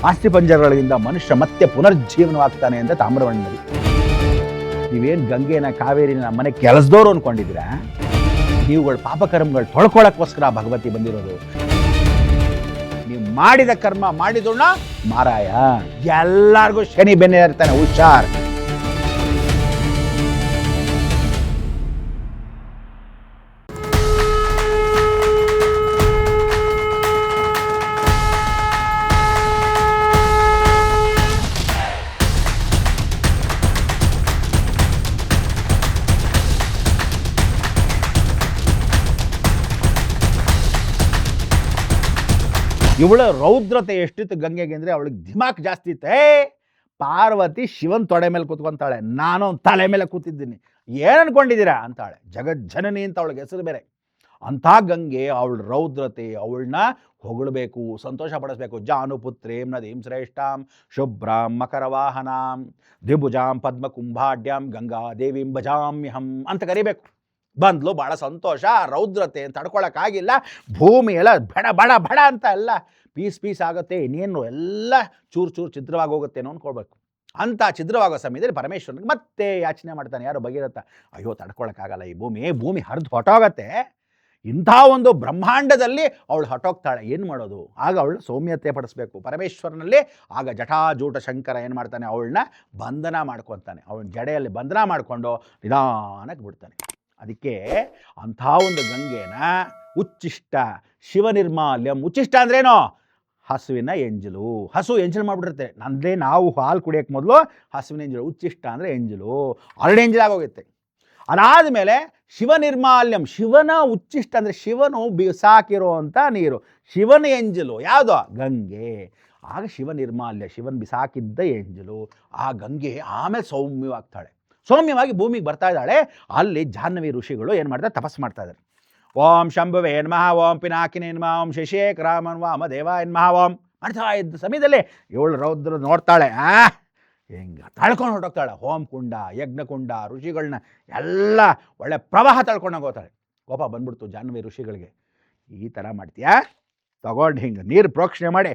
ಅಸ್ಥಿಪಂಜರಗಳಿಂದ ಮನುಷ್ಯ ಮತ್ತೆ ಪುನರ್ಜೀವನವಾಗ್ತಾನೆ ಅಂತ ತಾಮ್ರವರ್ಣದಲ್ಲಿ. ನೀವೇನು ಗಂಗೆನ ಕಾವೇರಿನ ಮನೆ ಕೆಲಸದವ್ರು ಅಂದ್ಕೊಂಡಿದ್ದೀರಾ? ನೀವುಗಳ ಪಾಪಕರ್ಮಗಳು ತೊಳ್ಕೊಳಕ್ಕೋಸ್ಕರ ಭಗವತಿ ಬಂದಿರೋದು. ನೀವು ಮಾಡಿದ ಕರ್ಮ ಮಾಡಿದೋಣ ಮಾರಾಯ, ಎಲ್ಲರಿಗೂ ಶನಿ ಬೆನ್ನೆ ಇರ್ತಾನೆ, ಹುಷಾರ್. ಇವಳ ರೌದ್ರತೆ ಎಷ್ಟಿತ್ತು ಗಂಗೆಗೆ ಅಂದರೆ ಅವಳಿಗೆ ದಿಮಾಕ್ ಜಾಸ್ತಿ ಇತ್ತೆ. ಪಾರ್ವತಿ ಶಿವನ್ ತೊಡೆ ಮೇಲೆ ಕೂತ್ಕೊಂತಾಳೆ, ನಾನು ತಲೆ ಮೇಲೆ ಕೂತಿದ್ದೀನಿ, ಏನು ಅನ್ಕೊಂಡಿದ್ದೀರಾ ಅಂತಾಳೆ. ಜಗಜ್ಜನನಿ ಅಂತ ಅವಳಿಗೆ ಹೆಸರು ಬೇರೆ. ಅಂಥ ಗಂಗೆ ಅವಳ ರೌದ್ರತೆ, ಅವಳನ್ನ ಹೊಗಳಬೇಕು, ಸಂತೋಷ ಪಡಿಸ್ಬೇಕು. ಜಾನುಪುತ್ರೀಂ ನದೀಂ ಶ್ರೇಷ್ಠಾಂ ಶುಭ್ರಾಂ ಮಕರವಾಹನಾಂ ದ್ವಿಭುಜಾಂ ಪದ್ಮಕುಂಭಾಢ್ಯಾಂ ಗಂಗಾ ದೇವೀಂ ಭಜಾಮ್ಯಹಂ ಅಂತ ಕರಿಬೇಕು. ಬಂದ್ಲು, ಭಾಳ ಸಂತೋಷ. ರೌದ್ರತೆ ಅಂತ ತಡ್ಕೊಳಕ್ಕಾಗಿಲ್ಲ. ಭೂಮಿ ಎಲ್ಲ ಬಡ ಬಡ ಬಡ ಅಂತ ಎಲ್ಲ ಪೀಸ್ ಆಗುತ್ತೆ, ಇನ್ನೇನು ಎಲ್ಲ ಚೂರು ಛಿದ್ರವಾಗಿ ಹೋಗುತ್ತೇನೋ ಅಂದ್ಕೊಳ್ಬೇಕು. ಅಂಥ ಛಿದ್ರವಾಗೋ ಸಮಯದಲ್ಲಿ ಪರಮೇಶ್ವರನಿಗೆ ಮತ್ತೆ ಯಾಚನೆ ಮಾಡ್ತಾನೆ, ಯಾರು ಭಗೀರಥ. ಅಯ್ಯೋ ತಡ್ಕೊಳಕ್ಕಾಗಲ್ಲ, ಈ ಭೂಮಿ ಹರಿದು ಹೊಟ್ಟೋಗತ್ತೆ. ಇಂಥ ಒಂದು ಬ್ರಹ್ಮಾಂಡದಲ್ಲಿ ಅವಳು ಹೊಟ್ಟೋಗ್ತಾಳೆ, ಏನು ಮಾಡೋದು? ಆಗ ಅವಳು ಸೌಮ್ಯತೆ ಪಡಿಸ್ಬೇಕು ಪರಮೇಶ್ವರನಲ್ಲಿ. ಆಗ ಜಟಾಜೂಟ ಶಂಕರ ಏನು ಮಾಡ್ತಾನೆ, ಅವಳನ್ನ ಬಂಧನ ಮಾಡ್ಕೊತಾನೆ. ಅವಳ ಜಡೆಯಲ್ಲಿ ಬಂಧನ ಮಾಡಿಕೊಂಡು ನಿಧಾನಕ್ಕೆ ಬಿಡ್ತಾನೆ. ಅದಕ್ಕೆ ಅಂಥ ಒಂದು ಗಂಗೆನ ಉಚ್ಚಿಷ್ಟ ಶಿವನಿರ್ಮಾಲ್ಯಂ. ಉಚ್ಚಿಷ್ಟ ಅಂದ್ರೇನೋ? ಹಸುವಿನ ಎಂಜಲು. ಹಸು ಎಂಜಲು ಮಾಡಿಬಿಟ್ಟಿರುತ್ತೆ. ಅಂದರೆ ನಾವು ಹಾಲು ಕುಡಿಯೋಕ್ಕೆ ಮೊದಲು ಹಸುವಿನ ಎಂಜಲು. ಉಚ್ಚಿಷ್ಟ ಅಂದರೆ ಎಂಜಲು, ಅರಳು ಎಂಜಲಾಗೋಗುತ್ತೆ. ಅದಾದಮೇಲೆ ಶಿವನಿರ್ಮಾಲ್ಯಂ. ಶಿವನ ಉಚ್ಚಿಷ್ಟ ಅಂದರೆ ಶಿವನು ಬಿಸಾಕಿರೋ ಅಂಥ ನೀರು. ಶಿವನ ಎಂಜಲು ಯಾವುದೋ? ಗಂಗೆ. ಆಗ ಶಿವನಿರ್ಮಾಲ್ಯ, ಶಿವನ್ ಬಿಸಾಕಿದ್ದ ಎಂಜಲು. ಆ ಗಂಗೆ ಆಮೇಲೆ ಸೌಮ್ಯವಾಗ್ತಾಳೆ. ಸೌಮ್ಯವಾಗಿ ಭೂಮಿಗೆ ಬರ್ತಾ ಇದ್ದಾಳೆ. ಅಲ್ಲಿ ಜಾಹ್ನವಿ ಋಷಿಗಳು ಏನು ಮಾಡ್ತಾರೆ, ತಪಸ್ಸು ಮಾಡ್ತಾ ಇದ್ದಾರೆ. ಓಂ ಶಂಭುವೇ ನಮಃ, ಓಂ ಪಿನಾಕಿನೇ ನಮಃ, ಓಂ ಶಶೇಖರಾಮನ್ ವಾಮ ದೇವಾಯ ನಮಃ ಓಂ ಮಾಡ್ತಾ ಇದ್ದ ಸಮಯದಲ್ಲಿ ಇವಳು ರೌದ್ರ ನೋಡ್ತಾಳೆ. ಹೆಂಗೆ ತಳ್ಕೊಂಡು ಹೊರಟೋಗ್ತಾಳೆ. ಹೋಮಕುಂಡ, ಯಜ್ಞಕುಂಡ, ಋಷಿಗಳನ್ನ ಎಲ್ಲ ಒಳ್ಳೆ ಪ್ರವಾಹ ತಳ್ಕೊಂಡೋಗಿ ಹೋಗ್ತಾಳೆ. ಕೋಪ ಬಂದ್ಬಿಡ್ತು ಜಾಹ್ನವಿ ಋಷಿಗಳಿಗೆ. ಈ ಥರ ಮಾಡ್ತೀಯಾ? ತಗೊಂಡು ಹಿಂಗೆ ನೀರು ಪ್ರೋಕ್ಷಣೆ ಮಾಡಿ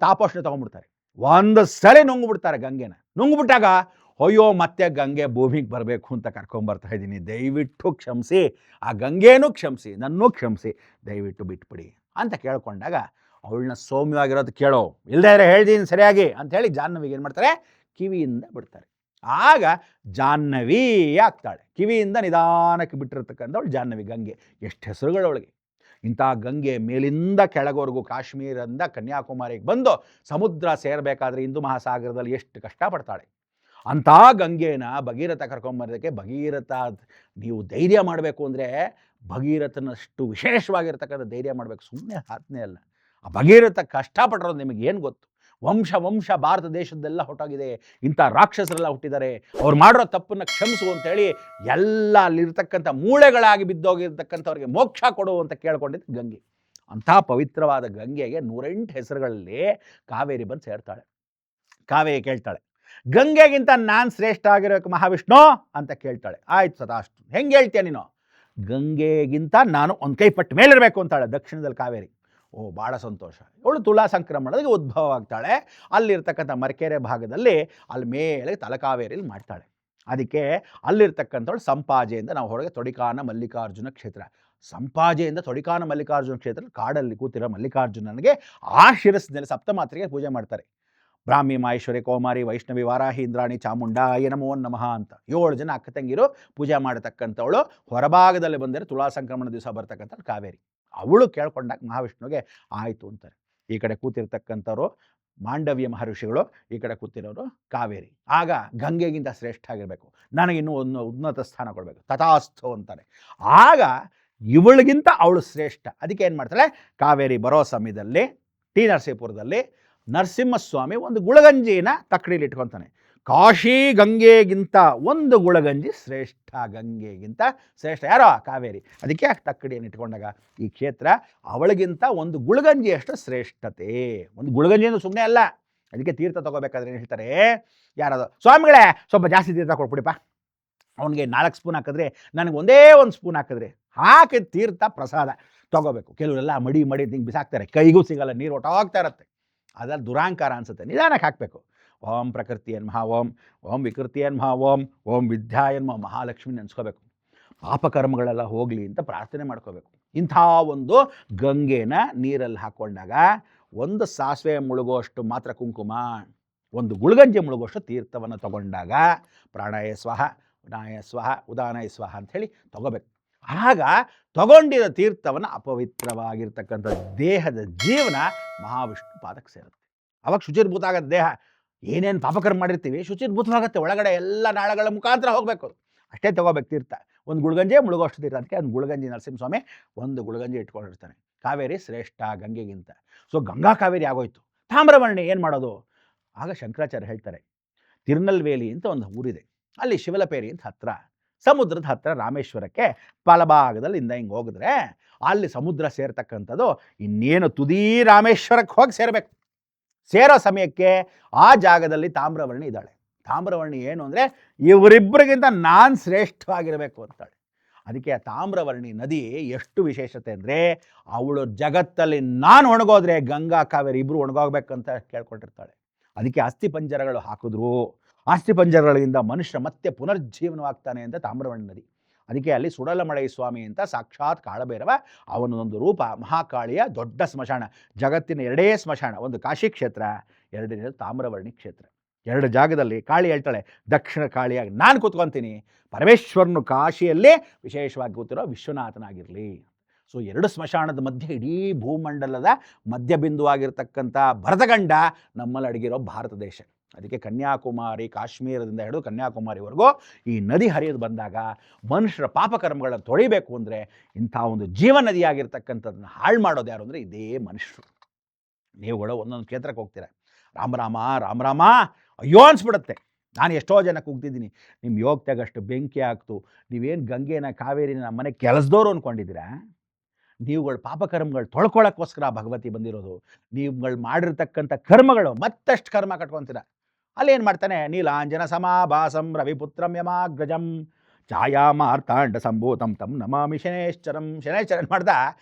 ತಾಪೋಷಣೆ ತೊಗೊಂಡ್ಬಿಡ್ತಾರೆ. ಒಂದು ಸಲ ನುಂಗ್ಬಿಡ್ತಾರೆ ಗಂಗೆನ. ನುಂಗ್ಬಿಟ್ಟಾಗ ಅಯ್ಯೋ ಮತ್ತೆ ಗಂಗೆ ಭೂಮಿಗೆ ಬರಬೇಕು ಅಂತ ಕರ್ಕೊಂಬರ್ತಾ ಇದ್ದೀನಿ, ದಯವಿಟ್ಟು ಕ್ಷಮಿಸಿ, ಆ ಗಂಗೆನೂ ಕ್ಷಮಿಸಿ, ನನ್ನೂ ಕ್ಷಮಿಸಿ, ದಯವಿಟ್ಟು ಬಿಟ್ಬಿಡಿ ಅಂತ ಕೇಳ್ಕೊಂಡಾಗ ಅವಳನ್ನ ಸೌಮ್ಯವಾಗಿರೋದು ಕೇಳೋ, ಇಲ್ಲದೇ ಇರೋ ಹೇಳ್ದೀನಿ ಸರಿಯಾಗಿ ಅಂಥೇಳಿ ಜಾಹ್ನವಿಗೆ ಏನು ಮಾಡ್ತಾರೆ, ಕಿವಿಯಿಂದ ಬಿಡ್ತಾರೆ. ಆಗ ಜಾಹ್ನವಿ ಆಗ್ತಾಳೆ. ಕಿವಿಯಿಂದ ನಿಧಾನಕ್ಕೆ ಬಿಟ್ಟಿರ್ತಕ್ಕಂಥವಳು ಜಾಹ್ನವಿ ಗಂಗೆ. ಎಷ್ಟು ಹೆಸರುಗಳು ಅವಳಿಗೆ. ಇಂಥ ಗಂಗೆ ಮೇಲಿಂದ ಕೆಳಗೋರ್ಗೂ, ಕಾಶ್ಮೀರದಿಂದ ಕನ್ಯಾಕುಮಾರಿಗೆ ಬಂದು ಸಮುದ್ರ ಸೇರಬೇಕಾದ್ರೆ ಹಿಂದೂ ಮಹಾಸಾಗರದಲ್ಲಿ ಎಷ್ಟು ಕಷ್ಟಪಡ್ತಾಳೆ. ಅಂಥ ಗಂಗೆನ ಭಗೀರಥ ಕರ್ಕೊಂಬರೋದಕ್ಕೆ, ಭಗೀರಥ ನೀವು ಧೈರ್ಯ ಮಾಡಬೇಕು ಅಂದರೆ ಭಗೀರಥನಷ್ಟು ವಿಶೇಷವಾಗಿರ್ತಕ್ಕಂಥ ಧೈರ್ಯ ಮಾಡಬೇಕು, ಸುಮ್ಮನೆ ಆತ್ನೇ ಅಲ್ಲ. ಆ ಭಗೀರಥ ಕಷ್ಟಪಟ್ಟಿರೋದು ನಿಮಗೆ ಏನು ಗೊತ್ತು? ವಂಶ ಭಾರತ ದೇಶದ್ದೆಲ್ಲ ಹೊಟ್ಟೋಗಿದೆ. ಇಂಥ ರಾಕ್ಷಸರೆಲ್ಲ ಹುಟ್ಟಿದ್ದಾರೆ, ಅವ್ರು ಮಾಡಿರೋ ತಪ್ಪನ್ನು ಕ್ಷಮಿಸು ಅಂತೇಳಿ ಎಲ್ಲ ಅಲ್ಲಿರ್ತಕ್ಕಂಥ ಮೂಳೆಗಳಾಗಿ ಬಿದ್ದೋಗಿರ್ತಕ್ಕಂಥವ್ರಿಗೆ ಮೋಕ್ಷ ಕೊಡು ಅಂತ ಕೇಳ್ಕೊಂಡಿದ್ದು ಗಂಗೆ. ಅಂಥ ಪವಿತ್ರವಾದ ಗಂಗೆಗೆ 108 ಹೆಸರುಗಳಲ್ಲಿ ಕಾವೇರಿ ಬಂದು ಸೇರ್ತಾಳೆ. ಕಾವೇರಿ ಕೇಳ್ತಾಳೆ, ಗಂಗೆಗಿಂತ ನಾನು ಶ್ರೇಷ್ಠ ಆಗಿರೋಕೆ ಮಹಾವಿಷ್ಣು ಅಂತ ಕೇಳ್ತಾಳೆ. ಆಯ್ತು ಸದಾಷ್ಟು. ಹೆಂಗೆ ಹೇಳ್ತೀಯ ನೀನು? ಗಂಗೆಗಿಂತ ನಾನು ಒಂದು ಕೈ ಪಟ್ಟು ಮೇಲಿರಬೇಕು ಅಂತಾಳೆ ದಕ್ಷಿಣದಲ್ಲಿ ಕಾವೇರಿ. ಓ, ಭಾಳ ಸಂತೋಷ. ಇವಳು ತುಳಾ ಸಂಕ್ರಮಣದಲ್ಲಿ ಉದ್ಭವ ಆಗ್ತಾಳೆ. ಅಲ್ಲಿರ್ತಕ್ಕಂಥ ಮರಕೆರೆ ಭಾಗದಲ್ಲಿ ಅಲ್ಲಿ ಮೇಲೆ ತಲಕಾವೇರಿಯಲ್ಲಿ ಮಾಡ್ತಾಳೆ. ಅದಕ್ಕೆ ಅಲ್ಲಿರ್ತಕ್ಕಂಥವಳು ಸಂಪಾಜೆಯಿಂದ ನಾವು ಹೊರಗೆ ತೊಡಿಕಾನ ಮಲ್ಲಿಕಾರ್ಜುನ ಕ್ಷೇತ್ರ. ಸಂಪಾಜೆಯಿಂದ ತೊಡಿಕಾನ ಮಲ್ಲಿಕಾರ್ಜುನ ಕ್ಷೇತ್ರ ಕಾಡಲ್ಲಿ ಕೂತಿರೋ ಮಲ್ಲಿಕಾರ್ಜುನನಿಗೆ ಆ ಶಿರಸ್ಸಿನಲ್ಲಿ ಸಪ್ತಮಾತ್ರೆಗೆ ಪೂಜೆ ಮಾಡ್ತಾರೆ. ಬ್ರಾಹ್ಮಿ, ಮಾಹೇಶ್ವರಿ, ಕೌಮಾರಿ, ವೈಷ್ಣವಿ, ವಾರಾಹಿ, ಇಂದ್ರಾಣಿ, ಚಾಮುಂಡಾಯ ನಮೋ ನಮಃ ಅಂತ 7 ಜನ ಅಕ್ಕ ತಂಗಿರು ಪೂಜೆ ಮಾಡತಕ್ಕಂಥವಳು. ಹೊರಭಾಗದಲ್ಲಿ ಬಂದರೆ ತುಳಾ ಸಂಕ್ರಮಣ ದಿವಸ ಬರ್ತಕ್ಕಂಥ ಕಾವೇರಿ. ಅವಳು ಕೇಳ್ಕೊಂಡಾಗ ಮಹಾವಿಷ್ಣುವಿಗೆ ಆಯಿತು ಅಂತಾರೆ. ಈ ಕಡೆ ಕೂತಿರ್ತಕ್ಕಂಥವ್ರು ಮಾಂಡವ್ಯ ಮಹರ್ಷಿಗಳು, ಈ ಕಡೆ ಕೂತಿರೋರು ಕಾವೇರಿ. ಆಗ ಗಂಗೆಗಿಂತ ಶ್ರೇಷ್ಠ ಆಗಿರಬೇಕು, ನನಗಿನ್ನೂ ಒಂದು ಉನ್ನತ ಸ್ಥಾನ ಕೊಡಬೇಕು, ತಥಾಸ್ತು ಅಂತಾರೆ. ಆಗ ಇವಳಿಗಿಂತ ಅವಳು ಶ್ರೇಷ್ಠ. ಅದಕ್ಕೆ ಏನು ಮಾಡ್ತಾಳೆ, ಕಾವೇರಿ ಬರೋ ಸಮಯದಲ್ಲಿ ಟಿ ನರಸೀಪುರದಲ್ಲಿ ನರಸಿಂಹಸ್ವಾಮಿ ಒಂದು ಗುಳಗಂಜಿನ ತಕ್ಕಡಿಲಿ ಇಟ್ಕೊತಾನೆ. ಕಾಶಿ ಗಂಗೆಗಿಂತ ಒಂದು ಗುಳಗಂಜಿ ಶ್ರೇಷ್ಠ, ಗಂಗೆಗಿಂತ ಶ್ರೇಷ್ಠ ಯಾರೋ ಕಾವೇರಿ. ಅದಕ್ಕೆ ತಕ್ಕಡಿಯನ್ನು ಇಟ್ಕೊಂಡಾಗ ಈ ಕ್ಷೇತ್ರ ಅವಳಿಗಿಂತ ಒಂದು ಗುಳಗಂಜಿಯಷ್ಟು ಶ್ರೇಷ್ಠತೆ. ಒಂದು ಗುಳಗಂಜಿಯನ್ನು ಸುಮ್ಮನೆ ಅಲ್ಲ. ಅದಕ್ಕೆ ತೀರ್ಥ ತಗೋಬೇಕಾದ್ರೆ ಏನು ಹೇಳ್ತಾರೆ, ಯಾರದು ಸ್ವಾಮಿಗಳೇ ಸ್ವಲ್ಪ ಜಾಸ್ತಿ ತೀರ್ಥ ಕೊಟ್ಬಿಡಿಪ್ಪ, ಅವನಿಗೆ 4 ಸ್ಪೂನ್ ಹಾಕಿದ್ರೆ ನನಗೆ ಒಂದೇ 1 ಸ್ಪೂನ್ ಹಾಕಿದ್ರೆ ಹಾಕಿದ ತೀರ್ಥ ಪ್ರಸಾದ ತಗೋಬೇಕು. ಕೆಲವರೆಲ್ಲ ಮಡಿ ಹಿಂಗೆ ಬಿಸಾಕ್ತಾರೆ, ಕೈಗೂ ಸಿಗಲ್ಲ, ನೀರು ಹೊಟ್ಟೋಗ್ತಾ ಇರತ್ತೆ. ಅದ್ರಲ್ಲಿ ದುರಾಂಕಾರ ಅನಿಸುತ್ತೆ, ನಿಧಾನಕ್ಕೆ ಹಾಕಬೇಕು. ಓಂ ಪ್ರಕೃತಿಯನ್ಮಃ ಓಂ, ಓಂ ವಿಕೃತಿಯನ್ಮಃ ಓಂ, ಓಂ ವಿದ್ಯಾಯನ್ಮಃ, ಮಹಾಲಕ್ಷ್ಮಿ ನೆನೆಸ್ಕೋಬೇಕು. ಪಾಪಕರ್ಮಗಳೆಲ್ಲ ಹೋಗಲಿ ಅಂತ ಪ್ರಾರ್ಥನೆ ಮಾಡ್ಕೋಬೇಕು. ಇಂಥ ಒಂದು ಗಂಗೆನ ನೀರಲ್ಲಿ ಹಾಕ್ಕೊಂಡಾಗ ಒಂದು ಸಾಸಿವೆ ಮುಳುಗುವಷ್ಟು ಮಾತ್ರ ಕುಂಕುಮ, ಒಂದು ಗುಳ್ಗಂಜಿ ಮುಳುಗುವಷ್ಟು ತೀರ್ಥವನ್ನು ತಗೊಂಡಾಗ ಪ್ರಾಣಾಯ ಸ್ವಹ, ಉದಾನಾಯ ಸ್ವಹ, ಉದಾನಾಯ ಸ್ವಹ ಅಂಥೇಳಿ ತಗೋಬೇಕು. ಆಗ ತಗೊಂಡಿರೋ ತೀರ್ಥವನ್ನು ಅಪವಿತ್ರವಾಗಿರ್ತಕ್ಕಂಥ ದೇಹದ ಜೀವನ ಮಹಾವಿಷ್ಣು ಪಾದಕ್ಕೆ ಸೇರುತ್ತೆ. ಅವಾಗ ಶುಚಿರ್ಭೂತ ಆಗುತ್ತೆ ದೇಹ. ಏನೇನು ಪಾಪಕರ್ಮ ಮಾಡಿರ್ತೀವಿ ಶುಚಿರ್ಭೂತವಾಗುತ್ತೆ, ಒಳಗಡೆ ಎಲ್ಲ ನಾಳಗಳ ಮುಖಾಂತರ ಹೋಗಬೇಕು. ಅಷ್ಟೇ ತಗೋಬೇಕು ತೀರ್ಥ. ಒಂದು ಗುಳ್ಗಂಜೆ ಮುಳುಗೋಷ್ಟು ತೀರ್ಥ. ಅದಕ್ಕೆ ಒಂದು ಗುಳ್ಗಂಜಿ ನರಸಿಂಹಸ್ವಾಮಿ ಒಂದು ಗುಳ್ಗಂಜಿ ಇಟ್ಕೊಂಡಿರ್ತಾನೆ. ಕಾವೇರಿ ಶ್ರೇಷ್ಠ ಗಂಗೆಗಿಂತ. ಸೊ ಗಂಗಾ ಕಾವೇರಿ ಆಗೋಯ್ತು. ತಾಮ್ರವರ್ಣಿ ಏನು ಮಾಡೋದು? ಆಗ ಶಂಕರಾಚಾರ್ಯ ಹೇಳ್ತಾರೆ, ತಿರುನಲ್ವೇಲಿ ಅಂತ ಒಂದು ಊರಿದೆ, ಅಲ್ಲಿ ಶಿವಲಪೇರಿ ಅಂತ ಹತ್ರ, ಸಮುದ್ರದ ಹತ್ರ ರಾಮೇಶ್ವರಕ್ಕೆ ಬಲಭಾಗದಲ್ಲಿ ಇಂದ ಹಿಂಗೆ ಹೋಗಿದ್ರೆ ಅಲ್ಲಿ ಸಮುದ್ರ ಸೇರ್ತಕ್ಕಂಥದ್ದು ಇನ್ನೇನು ತುದೀ ರಾಮೇಶ್ವರಕ್ಕೆ ಹೋಗಿ ಸೇರಬೇಕು. ಸೇರೋ ಸಮಯಕ್ಕೆ ಆ ಜಾಗದಲ್ಲಿ ತಾಮ್ರವರ್ಣಿ ಇದ್ದಾಳೆ. ತಾಮ್ರವರ್ಣಿ ಏನು ಅಂದರೆ ಇವರಿಬ್ಬರಿಗಿಂತ ನಾನು ಶ್ರೇಷ್ಠವಾಗಿರಬೇಕು ಅಂತಾಳೆ. ಅದಕ್ಕೆ ಆ ತಾಮ್ರವರ್ಣಿ ನದಿ ಎಷ್ಟು ವಿಶೇಷತೆ ಅಂದರೆ, ಅವಳು ಜಗತ್ತಲ್ಲಿ ನಾನು ಒಣಗೋದ್ರೆ ಗಂಗಾ ಕಾವೇರಿ ಇಬ್ಬರು ಒಣಗೋಗ್ಬೇಕಂತ ಕೇಳ್ಕೊಂಡಿರ್ತಾಳೆ. ಅದಕ್ಕೆ ಅಸ್ಥಿ ಪಂಜರಗಳು ಹಾಕಿದ್ರು, ಅಸ್ಥಿ ಪಂಜರಗಳಿಂದ ಮನುಷ್ಯ ಮತ್ತೆ ಪುನರ್ಜೀವನವಾಗ್ತಾನೆ ಅಂತ ತಾಮ್ರವರ್ಣಿ ನದಿ. ಅದಕ್ಕೆ ಅಲ್ಲಿ ಸುಡಲಮಳೈ ಸ್ವಾಮಿ ಅಂತ ಸಾಕ್ಷಾತ್ ಕಾಳಭೈರವ, ಅವನೊಂದು ರೂಪ ಮಹಾಕಾಳಿಯ ದೊಡ್ಡ ಸ್ಮಶಾನ. ಜಗತ್ತಿನ ಎರಡೇ ಸ್ಮಶಾನ, ಒಂದು ಕಾಶಿ ಕ್ಷೇತ್ರ, ಎರಡನೇದು ತಾಮ್ರವರ್ಣಿ ಕ್ಷೇತ್ರ. ಎರಡು ಜಾಗದಲ್ಲಿ ಕಾಳಿ ಹೇಳ್ತಾಳೆ, ದಕ್ಷಿಣ ಕಾಳಿಯಾಗಿ ನಾನು ಕೂತ್ಕೊತೀನಿ, ಪರಮೇಶ್ವರನು ಕಾಶಿಯಲ್ಲಿ ವಿಶೇಷವಾಗಿ ಕೂತಿರೋ ವಿಶ್ವನಾಥನಾಗಿರಲಿ. ಸೊ ಎರಡು ಸ್ಮಶಾನದ ಮಧ್ಯೆ ಇಡೀ ಭೂಮಂಡಲದ ಮಧ್ಯಬಿಂದುವಾಗಿರ್ತಕ್ಕಂಥ ಭರತಗಂಡ ನಮ್ಮಲ್ಲಿ ಅಡಗಿರೋ ಭಾರತ ದೇಶ. ಅದಕ್ಕೆ ಕನ್ಯಾಕುಮಾರಿ, ಕಾಶ್ಮೀರದಿಂದ ಹಿಡಿದು ಕನ್ಯಾಕುಮಾರಿವರೆಗೂ ಈ ನದಿ ಹರಿಯೋದು ಬಂದಾಗ ಮನುಷ್ಯರ ಪಾಪಕರ್ಮಗಳನ್ನು ತೊಳಿಬೇಕು ಅಂದರೆ ಇಂಥ ಒಂದು ಜೀವ ನದಿಯಾಗಿರ್ತಕ್ಕಂಥದ್ದನ್ನು ಹಾಳು ಮಾಡೋದು ಯಾರು ಅಂದರೆ ಇದೇ ಮನುಷ್ಯರು. ನೀವುಗಳು ಒಂದೊಂದು ಕ್ಷೇತ್ರಕ್ಕೆ ಹೋಗ್ತೀರ, ರಾಮರಾಮ ರಾಮರಾಮ ಅಯ್ಯೋ ಅನಿಸ್ಬಿಡುತ್ತೆ. ನಾನು ಎಷ್ಟೋ ಜನ ಕೂಗ್ತಿದ್ದೀನಿ, ನಿಮ್ಮ ಯೋಗ್ತಾಗಷ್ಟು ಬೆಂಕಿ ಆಗ್ತು, ನೀವೇನು ಗಂಗೆನ ಕಾವೇರಿನ ನಮ್ಮ ಮನೆ ಕೆಲಸದವರು ಅಂದ್ಕೊಂಡಿದ್ದೀರಾ? ನೀವುಗಳು ಪಾಪಕರ್ಮಗಳು ತೊಳ್ಕೊಳ್ಳೋಕ್ಕೋಸ್ಕರ ಭಗವತಿ ಬಂದಿರೋದು. ನೀವುಗಳು ಮಾಡಿರ್ತಕ್ಕಂಥ ಕರ್ಮಗಳು ಮತ್ತಷ್ಟು ಕರ್ಮ ಕಟ್ಕೊತೀರ. ಅಲ್ಲೇನು ಮಾಡ್ತಾನೆ, ನೀಲಾಂಜನ ಸಮಾಭಾಸಂ ರವಿಪುತ್ರಂ ಯಮಾಗ್ರಜಂ ಛಾಯಾ ಮಾರ್ತಾಂಡ ಸಂಭೂತಂ ತಂ ನಮಾಮಿ ಶನೇಶ್ಚರಂ. ಶನೇಶ್ವರನ್ ಮಾಡ್ದ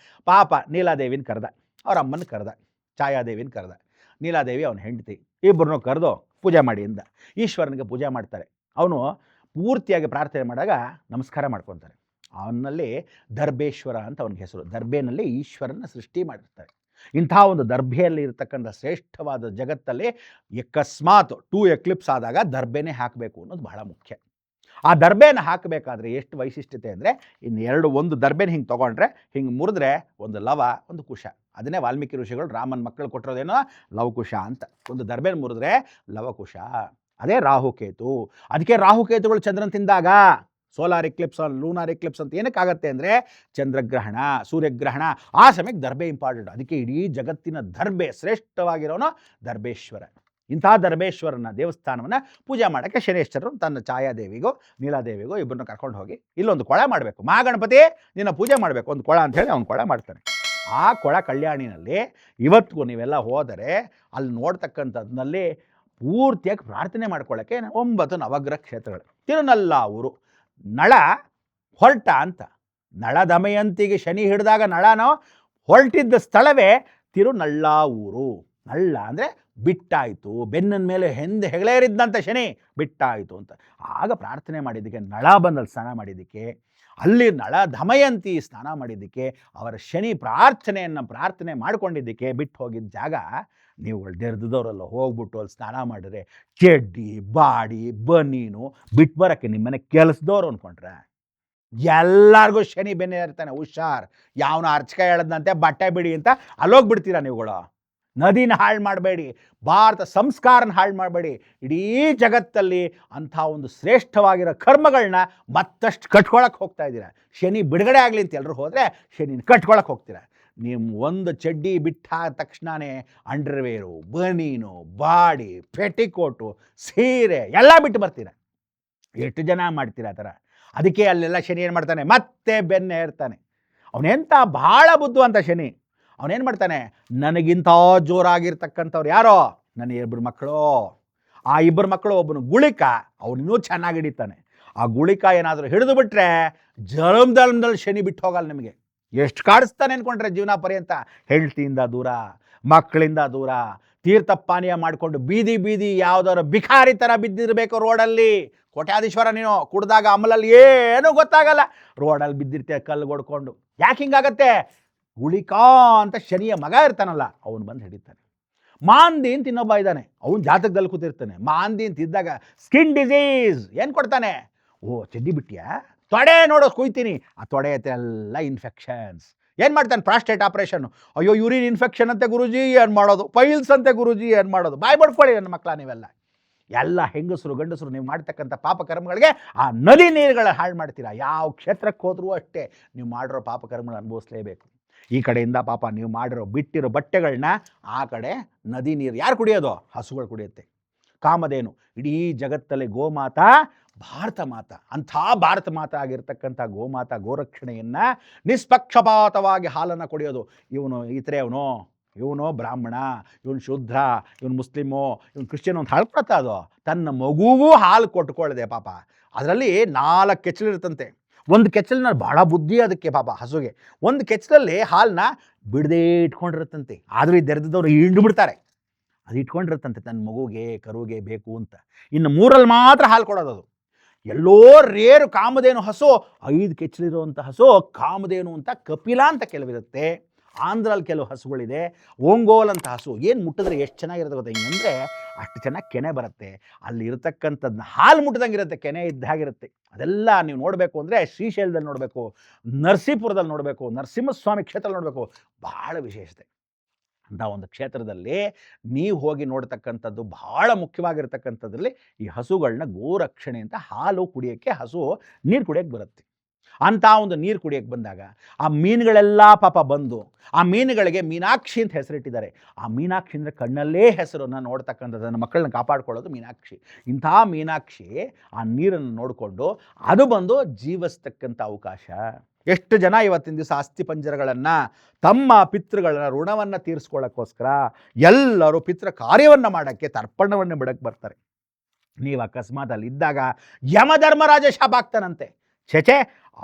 ಪಾಪ ನೀಲಾದೇವಿನ ಕರೆದ, ಅವ್ರ ಅಮ್ಮನ ಕರೆದ, ಛಾಯಾದೇವಿನ ಕರೆದ. ನೀಲಾದೇವಿ ಅವನ ಹೆಂಡತಿ, ಇಬ್ಬರನ್ನೂ ಕರೆದು ಪೂಜೆ ಮಾಡಿ ಅಂದ. ಈಶ್ವರನಿಗೆ ಪೂಜೆ ಮಾಡ್ತಾರೆ. ಅವನು ಪೂರ್ತಿಯಾಗಿ ಪ್ರಾರ್ಥನೆ ಮಾಡಿದಾಗ ನಮಸ್ಕಾರ ಮಾಡ್ಕೊತಾರೆ. ಅವನಲ್ಲಿ ದರ್ಬೇಶ್ವರ ಅಂತ ಅವನಿಗೆ ಹೆಸರು. ದರ್ಬೇನಲ್ಲಿ ಈಶ್ವರನ ಸೃಷ್ಟಿ ಮಾಡಿರ್ತಾರೆ. ಇಂಥ ಒಂದು ದರ್ಭೆಯಲ್ಲಿ ಇರತಕ್ಕಂಥ ಶ್ರೇಷ್ಠವಾದ ಜಗತ್ತಲ್ಲಿ ಅಕಸ್ಮಾತ್ 2 ಎಕ್ಲಿಪ್ಸ್ ಆದಾಗ ದರ್ಬೆನೇ ಹಾಕಬೇಕು ಅನ್ನೋದು ಬಹಳ ಮುಖ್ಯ. ಆ ದರ್ಬೆನ ಹಾಕಬೇಕಾದ್ರೆ ಎಷ್ಟು ವೈಶಿಷ್ಟ್ಯತೆ ಅಂದರೆ, ಇನ್ನೆರಡು, ಒಂದು ದರ್ಬೆನ ಹಿಂಗೆ ತೊಗೊಂಡ್ರೆ ಹಿಂಗೆ ಮುರಿದ್ರೆ ಒಂದು ಲವ, ಒಂದು ಕುಶ. ಅದನ್ನೇ ವಾಲ್ಮೀಕಿ ಋಷಿಗಳು ರಾಮನ ಮಕ್ಕಳು ಕೊಟ್ಟಿರೋದೇನೋ ಲವಕುಶ ಅಂತ. ಒಂದು ದರ್ಬೆನ ಮುರಿದ್ರೆ ಲವಕುಶ, ಅದೇ ರಾಹುಕೇತು. ಅದಕ್ಕೆ ರಾಹುಕೇತುಗಳು ಚಂದ್ರನ ತಿಂದಾಗ ಸೋಲಾರ್ ಎಕ್ಲಿಪ್ಸ್, ಲೂನಾರ್ ಎಕ್ಲಿಪ್ಸ್ ಅಂತ ಏನಕ್ಕಾಗತ್ತೆ ಅಂದರೆ ಚಂದ್ರಗ್ರಹಣ, ಸೂರ್ಯಗ್ರಹಣ, ಆ ಸಮಯಕ್ಕೆ ದರ್ಬೆ ಇಂಪಾರ್ಟೆಂಟ್. ಅದಕ್ಕೆ ಇಡೀ ಜಗತ್ತಿನ ದರ್ಬೆ ಶ್ರೇಷ್ಠವಾಗಿರೋನು ದರ್ಬೇಶ್ವರ. ಇಂಥ ದರ್ಬೇಶ್ವರನ ದೇವಸ್ಥಾನವನ್ನು ಪೂಜೆ ಮಾಡೋಕ್ಕೆ ಶನೇಶ್ವರರು ತನ್ನ ಛಾಯಾದೇವಿಗೂ ನೀಲಾದೇವಿಗೂ ಇಬ್ಬರನ್ನ ಕರ್ಕೊಂಡು ಹೋಗಿ ಇಲ್ಲೊಂದು ಕೊಳ ಮಾಡಬೇಕು, ಮಹಾಗಣಪತಿ ನಿನ್ನ ಪೂಜೆ ಮಾಡಬೇಕು, ಒಂದು ಕೊಳ ಅಂಥೇಳಿ ಅವ್ನು ಕೊಳ ಮಾಡ್ತಾನೆ. ಆ ಕೊಳ ಕಲ್ಯಾಣಿನಲ್ಲಿ ಇವತ್ತಿಗೂ ನೀವೆಲ್ಲ ಹೋದರೆ ಅಲ್ಲಿ ನೋಡ್ತಕ್ಕಂಥದ್ನಲ್ಲಿ ಪೂರ್ತಿಯಾಗಿ ಪ್ರಾರ್ಥನೆ ಮಾಡ್ಕೊಳ್ಳೋಕ್ಕೆ 9 ನವಗ್ರಹ ಕ್ಷೇತ್ರಗಳು. ತಿರುನಲ್ಲಾವೂರು, ನಳ ಹೊರಟ ಅಂತ. ನಳ ದಮಯಂತಿಗೆ ಶನಿ ಹಿಡಿದಾಗ ನಳನೋ ಹೊರಟಿದ್ದ ಸ್ಥಳವೇ ತಿರುನಲ್ಲಾವೂರು. ನಳ್ಳ ಅಂದರೆ ಬಿಟ್ಟಾಯಿತು, ಬೆನ್ನನ ಮೇಲೆ ಹೆಗಲೇರಿದ್ದಂಥ ಶನಿ ಬಿಟ್ಟಾಯಿತು ಅಂತ. ಆಗ ಪ್ರಾರ್ಥನೆ ಮಾಡಿದ್ದಕ್ಕೆ, ನಳ ಬಂದಲ್ಲಿ ಸ್ನಾನ ಮಾಡಿದ್ದಕ್ಕೆ, ಅಲ್ಲಿ ನಳ ದಮಯಂತಿ ಸ್ನಾನ ಮಾಡಿದ್ದಕ್ಕೆ, ಅವರ ಶನಿ ಪ್ರಾರ್ಥನೆ ಮಾಡ್ಕೊಂಡಿದ್ದಕ್ಕೆ ಬಿಟ್ಟು ಹೋಗಿದ್ದ ಜಾಗ. ನೀವುಗಳು ದೆರ್ದದವರೆಲ್ಲ ಹೋಗ್ಬಿಟ್ಟು ಅಲ್ಲಿ ಸ್ನಾನ ಮಾಡಿದ್ರೆ ಚಡ್ಡಿ ಬಾಡಿ ಬನೀನು ಬಿಟ್ಟು ಬರೋಕ್ಕೆ ನಿಮ್ಮನೆ ಕೆಲಸದವ್ರು ಅಂದ್ಕೊಂಡ್ರೆ ಎಲ್ಲರಿಗೂ ಶನಿ ಬೆನ್ನೆ ಇರ್ತಾನೆ. ಹುಷಾರ್, ಯಾವನ ಅರ್ಚಕ ಹೇಳದಂತೆ ಬಟ್ಟೆ ಬಿಡಿ ಅಂತ ಅಲ್ಲೋಗ್ಬಿಡ್ತೀರಾ ನೀವುಗಳು. ನದಿನ ಹಾಳು ಮಾಡಬೇಡಿ, ಭಾರತ ಸಂಸ್ಕಾರನ ಹಾಳು ಮಾಡಬೇಡಿ. ಇಡೀ ಜಗತ್ತಲ್ಲಿ ಅಂಥ ಒಂದು ಶ್ರೇಷ್ಠವಾಗಿರೋ ಕರ್ಮಗಳನ್ನ ಮತ್ತಷ್ಟು ಕಟ್ಕೊಳಕ್ಕೆ ಹೋಗ್ತಾ ಇದ್ದೀರಾ. ಶನಿ ಬಿಡುಗಡೆ ಆಗಲಿ ಅಂತ ಎಲ್ಲರೂ ಹೋದರೆ ಶನಿನ ಕಟ್ಕೊಳಕ್ಕೆ ಹೋಗ್ತೀರಾ. ನೀವು ಒಂದು ಚಡ್ಡಿ ಬಿಟ್ಟ ತಕ್ಷಣವೇ ಅಂಡರ್ವೇರು, ಬನೀನು, ಬಾಡಿ, ಪೆಟಿಕೋಟು, ಸೀರೆ ಎಲ್ಲ ಬಿಟ್ಟು ಬರ್ತೀರ. ಎಷ್ಟು ಜನ ಮಾಡ್ತೀರ ಆ ಥರ? ಅದಕ್ಕೆ ಅಲ್ಲೆಲ್ಲ ಶನಿ ಏನು ಮಾಡ್ತಾನೆ, ಮತ್ತೆ ಬೆನ್ನೆ ಇರ್ತಾನೆ. ಅವನೆಂಥ ಭಾಳ ಬುದ್ಧಿವಂತ ಶನಿ. ಅವನೇನು ಮಾಡ್ತಾನೆ, ನನಗಿಂತ ಜೋರಾಗಿರ್ತಕ್ಕಂಥವ್ರು ಯಾರೋ ನನ್ನ 2 ಮಕ್ಕಳು. ಆ 2 ಮಕ್ಕಳು, ಒಬ್ಬನು ಗುಳಿಕ, ಅವನಿನ್ನೂ ಚೆನ್ನಾಗಿ ಹಿಡಿತಾನೆ. ಆ ಗುಳಿಕ ಏನಾದರೂ ಹಿಡಿದು ಬಿಟ್ರೆ ಜಲಮದಲ್ಲಿ ಶನಿ ಬಿಟ್ಟು ಹೋಗಲ್ಲ ನಿಮಗೆ. ಎಷ್ಟು ಕಾಡಿಸ್ತಾನೆ ಅಂದ್ಕೊಂಡ್ರೆ ಜೀವನ ಪರ್ಯಂತ. ಹೆಂಡತಿಯಿಂದ ದೂರ, ಮಕ್ಕಳಿಂದ ದೂರ, ತೀರ್ಥಪಾನೀಯ ಮಾಡಿಕೊಂಡು ಬೀದಿ ಬೀದಿ ಯಾವುದಾದ್ರು ಬಿಖಾರಿ ಥರ ಬಿದ್ದಿರಬೇಕು ರೋಡಲ್ಲಿ. ಕೋಟ್ಯಾಧೀಶ್ವರ ನೀನು, ಕುಡ್ದಾಗ ಅಮಲಲ್ಲಿ ಏನೂ ಗೊತ್ತಾಗಲ್ಲ, ರೋಡಲ್ಲಿ ಬಿದ್ದಿರ್ತೀಯ ಕಲ್ಲು ಹೊಡ್ಕೊಂಡು. ಯಾಕೆ ಹಿಂಗಾಗತ್ತೆ? ಗುಳಿಕಾ ಅಂತ ಶನಿಯ ಮಗ ಇರ್ತಾನಲ್ಲ, ಅವನು ಬಂದು ಹಿಡಿತಾನೆ. ಮಾಂದಿ ಅಂತ ಇನ್ನೊಬ್ಬ ಇದ್ದಾನೆ, ಅವನು ಜಾತಕದಲ್ಲಿ ಕೂತಿರ್ತಾನೆ. ಮಾಂದಿ ಅಂತ ಇದ್ದಾಗ ಸ್ಕಿನ್ ಡಿಸೀಸ್ ಏನು ಕೊಡ್ತಾನೆ? ಓ ಚಡ್ಡಿ ಬಿಟ್ಟಿಯಾ, ತೊಡೆ ನೋಡೋ ಕುಯ್ತೀನಿ, ಆ ತೊಡೆ ಎಲ್ಲ ಇನ್ಫೆಕ್ಷನ್ಸ್. ಏನು ಮಾಡ್ತಾನೆ? Prostate operation. ಅಯ್ಯೋ ಯೂರಿನ್ ಇನ್ಫೆಕ್ಷನ್ ಅಂತೆ ಗುರುಜಿ, ಏನು ಮಾಡೋದು? ಪೈಲ್ಸ್ ಅಂತೆ ಗುರುಜಿ, ಏನು ಮಾಡೋದು? ಬಾಯ್ ಬಡ್ಕೊಳ್ಳಿ ನನ್ನ ಮಕ್ಕಳ ನೀವೆಲ್ಲ. ಎಲ್ಲ ಹೆಂಗಸರು ಗಂಡಸರು ನೀವು ಮಾಡ್ತಕ್ಕಂಥ ಪಾಪಕರ್ಮಗಳಿಗೆ ಆ ನದಿ ನೀರುಗಳ ಹಾಳು ಮಾಡ್ತೀರಾ. ಯಾವ ಕ್ಷೇತ್ರಕ್ಕೆ ಹೋದ್ರೂ ಅಷ್ಟೇ ನೀವು ಮಾಡಿರೋ ಪಾಪಕರ್ಮಗಳು ಅನುಭವಿಸ್ಲೇಬೇಕು. ಈ ಕಡೆಯಿಂದ ಪಾಪ ನೀವು ಮಾಡಿರೋ ಬಿಟ್ಟಿರೋ ಬಟ್ಟೆಗಳನ್ನ ಆ ಕಡೆ ನದಿ ನೀರು ಯಾರು ಕುಡಿಯೋದು? ಹಸುಗಳು ಕುಡಿಯುತ್ತೆ. ಕಾಮಧೇನು, ಇಡೀ ಜಗತ್ತಲ್ಲಿ ಗೋಮಾತಾ ಭಾರತ ಮಾತಾ. ಅಂಥ ಭಾರತ ಮಾತಾ ಆಗಿರ್ತಕ್ಕಂಥ ಗೋಮಾತಾ ಗೋರಕ್ಷಣೆಯನ್ನು ನಿಷ್ಪಕ್ಷಪಾತವಾಗಿ ಹಾಲನ್ನು ಕುಡಿಯೋದು. ಇವನು ಇತರೆ, ಇವನು ಬ್ರಾಹ್ಮಣ, ಇವನು ಶೂದ್ರ, ಇವನು ಮುಸ್ಲಿಮು, ಇವನು ಕ್ರಿಶ್ಚಿಯನ್ ಅಂತ ಹೇಳ್ಕೊಳ್ತಾ ಅದು ತನ್ನ ಮಗುಗೂ ಹಾಲು ಕೊಟ್ಕೊಳ್ಳದೆ ಪಾಪ. ಅದರಲ್ಲಿ 4 ಕೆಚ್ಚಲಿರುತ್ತಂತೆ. ಒಂದು ಕೆಚ್ಚಲಿನ ಭಾಳ ಬುದ್ಧಿ ಅದಕ್ಕೆ ಪಾಪ ಹಸುಗೆ. ಒಂದು ಕೆಚ್ಚಲಲ್ಲಿ ಹಾಲನ್ನ ಬಿಡದೇ ಇಟ್ಕೊಂಡಿರುತ್ತಂತೆ. ಆದರೂ ಈ ದೆರೆದವರು ಹಿಂಡು ಬಿಡ್ತಾರೆ. ಅದು ಇಟ್ಕೊಂಡಿರುತ್ತಂತೆ ತನ್ನ ಮಗುಗೆ ಕರುಗೆ ಬೇಕು ಅಂತ. ಇನ್ನು 3ರಲ್ಲಿ ಮಾತ್ರ ಹಾಲು ಕೊಡೋದು ಅದು. ಎಲ್ಲೋ ರೇರು ಕಾಮಧೇನು ಹಸು, 5 ಕೆಚ್ಚಲಿರುವಂಥ ಹಸು ಕಾಮಧೇನು ಅಂತ, ಕಪಿಲ ಅಂತ ಕೆಲವಿರುತ್ತೆ. ಆಂಧ್ರಲ್ಲಿ ಕೆಲವು ಹಸುಗಳಿದೆ. ಓಂಗೋಲ್ ಅಂತ ಹಸು, ಏನು ಮುಟ್ಟಿದ್ರೆ ಎಷ್ಟು ಚೆನ್ನಾಗಿರುತ್ತೆ ಗೊತ್ತಾ? ಹಿಂಗಂದರೆ ಅಷ್ಟು ಚೆನ್ನಾಗಿ ಕೆನೆ ಬರುತ್ತೆ. ಅಲ್ಲಿ ಇರತಕ್ಕಂಥದ್ದನ್ನ ಹಾಲು ಮುಟ್ಟಿದಂಗೆ ಇರುತ್ತೆ, ಕೆನೆ ಇದ್ದಾಗಿರುತ್ತೆ. ಅದೆಲ್ಲ ನೀವು ನೋಡಬೇಕು ಅಂದರೆ ಶ್ರೀಶೈಲದಲ್ಲಿ ನೋಡಬೇಕು, ನರಸೀಪುರದಲ್ಲಿ ನೋಡಬೇಕು, ನರಸಿಂಹಸ್ವಾಮಿ ಕ್ಷೇತ್ರದಲ್ಲಿ ನೋಡಬೇಕು. ಭಾಳ ವಿಶೇಷತೆ ಅಂತ ಒಂದು ಕ್ಷೇತ್ರದಲ್ಲಿ ನೀವು ಹೋಗಿ ನೋಡ್ತಕ್ಕಂಥದ್ದು ಭಾಳ ಮುಖ್ಯವಾಗಿರ್ತಕ್ಕಂಥದ್ರಲ್ಲಿ ಈ ಹಸುಗಳನ್ನ ಗೋರಕ್ಷಣೆ ಅಂತ. ಹಾಲು ಕುಡಿಯೋಕ್ಕೆ ಹಸು ನೀರು ಕುಡಿಯೋಕ್ಕೆ ಬರುತ್ತೆ. ಅಂಥ ಒಂದು ನೀರು ಕುಡಿಯೋಕ್ಕೆ ಬಂದಾಗ ಆ ಮೀನುಗಳೆಲ್ಲ ಪಾಪ ಬಂದು, ಆ ಮೀನುಗಳಿಗೆ ಮೀನಾಕ್ಷಿ ಅಂತ ಹೆಸರಿಟ್ಟಿದ್ದಾರೆ. ಆ ಮೀನಾಕ್ಷಿ ಅಂದರೆ ಕಣ್ಣಲ್ಲೇ ಹೆಸರನ್ನು ನೋಡ್ತಕ್ಕಂಥದ್ದು, ನನ್ನ ಮಕ್ಕಳನ್ನ ಕಾಪಾಡ್ಕೊಳ್ಳೋದು ಮೀನಾಕ್ಷಿ. ಇಂಥ ಮೀನಾಕ್ಷಿ ಆ ನೀರನ್ನು ನೋಡಿಕೊಂಡು ಅದು ಬಂದು ಜೀವಿಸ್ತಕ್ಕಂಥ ಅವಕಾಶ. ಎಷ್ಟು ಜನ ಇವತ್ತಿನ ದಿವಸ ಅಸ್ಥಿ ಪಂಜರಗಳನ್ನು ತಮ್ಮ ಪಿತೃಗಳ ಋಣವನ್ನು ತೀರಿಸ್ಕೊಳ್ಳೋಕ್ಕೋಸ್ಕರ ಎಲ್ಲರೂ ಪಿತೃ ಕಾರ್ಯವನ್ನು ಮಾಡೋಕ್ಕೆ ತರ್ಪಣವನ್ನು ಬಿಡಕ್ಕೆ ಬರ್ತಾರೆ. ನೀವು ಅಕಸ್ಮಾತ್ ಅಲ್ಲಿದ್ದಾಗ ಯಮಧರ್ಮರಾಜ ಶಾಪ ಆಗ್ತಾನಂತೆ. ಛೆ,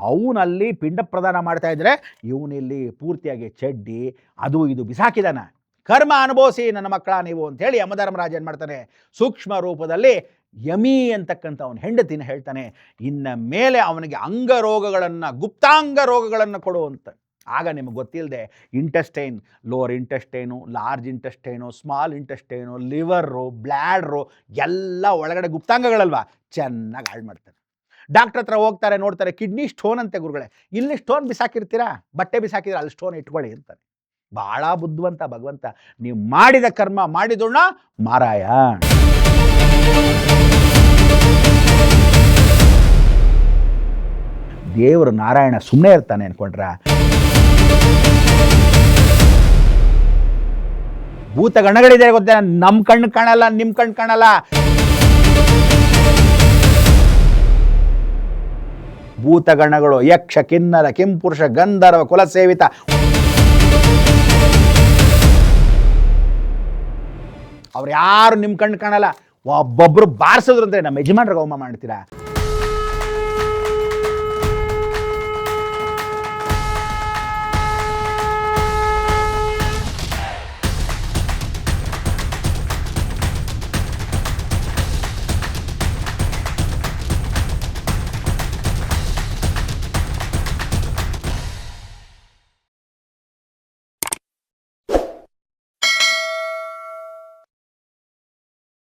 ಅವನಲ್ಲಿ ಪಿಂಡ ಪ್ರದಾನ ಮಾಡ್ತಾ ಇದ್ರೆ ಇವನಿಲ್ಲಿ ಪೂರ್ತಿಯಾಗಿ ಚಡ್ಡಿ ಅದು ಇದು ಬಿಸಾಕಿದಾನ. ಕರ್ಮ ಅನುಭವಿಸಿ ನನ್ನ ಮಕ್ಕಳ ನೀವು ಅಂಥೇಳಿ ಯಮಧರ್ಮರಾಜ ಏನು ಮಾಡ್ತಾನೆ? ಸೂಕ್ಷ್ಮ ರೂಪದಲ್ಲಿ ಯಮಿ ಅಂತಕ್ಕಂಥ ಅವನ ಹೆಂಡತಿನ ಹೇಳ್ತಾನೆ, ಇನ್ನು ಮೇಲೆ ಅವನಿಗೆ ಅಂಗರೋಗಗಳನ್ನು, ಗುಪ್ತಾಂಗ ರೋಗಗಳನ್ನು ಕೊಡುವಂತ. ಆಗ ನಿಮಗೆ ಗೊತ್ತಿಲ್ಲದೆ intestine, lower intestine, large intestine, small intestine, liver, bladder ಎಲ್ಲ ಒಳಗಡೆ ಗುಪ್ತಾಂಗಗಳಲ್ವಾ, ಚೆನ್ನಾಗಿ ಹಾಳು ಮಾಡ್ತಾನೆ. ಡಾಕ್ಟ್ರ್ ಹತ್ರ ಹೋಗ್ತಾರೆ, ನೋಡ್ತಾರೆ, ಕಿಡ್ನಿ ಸ್ಟೋನ್ ಅಂತೆ ಗುರುಗಳೇ. ಇಲ್ಲಿ ಸ್ಟೋನ್ ಬಿಸಾಕಿರ್ತೀರಾ, ಬಟ್ಟೆ ಬಿಸಾಕಿದ್ರೆ ಅಲ್ಲಿ ಸ್ಟೋನ್ ಇಟ್ಕೊಳ್ಳಿ ಅಂತಾನೆ. ಭಾಳ ಬುದ್ಧಿವಂತ ಭಗವಂತ. ನೀವು ಮಾಡಿದ ಕರ್ಮ ಮಾಡಿದೋಣ ಮಾರಾಯ. ದೇವರು ನಾರಾಯಣ ಸುಮ್ಮನೆ ಇರ್ತಾನೆ ಅನ್ಕೊಂಡ್ರ? ಭೂತಗಣಗಳಿದೆ ಗೊತ್ತೇ, ನಮ್ಮ ಕಣ್ಣು ಕಾಣಲ್ಲ, ನಿಮ್ಮ ಕಣ್ಣು ಕಾಣಲ್ಲ. ಭೂತಗಣಗಳು, ಯಕ್ಷ, ಕಿನ್ನರ, ಕಿಂಪುರುಷ, ಗಂಧರ್ವ, ಕುಲಸೇವಿತ, ಅವ್ರು ಯಾರು ನಿಮ್ಮ ಕಣ್ಣು ಕಾಣಲ್ಲ. ಒಬ್ಬೊಬ್ರು ಬಾರಿಸಿದ್ರು ಅಂದರೆ ನಮ್ಮ ಯಜಮಾನ್ರಿಗೆ ಅವಮಾನ ಮಾಡ್ತೀರಾ?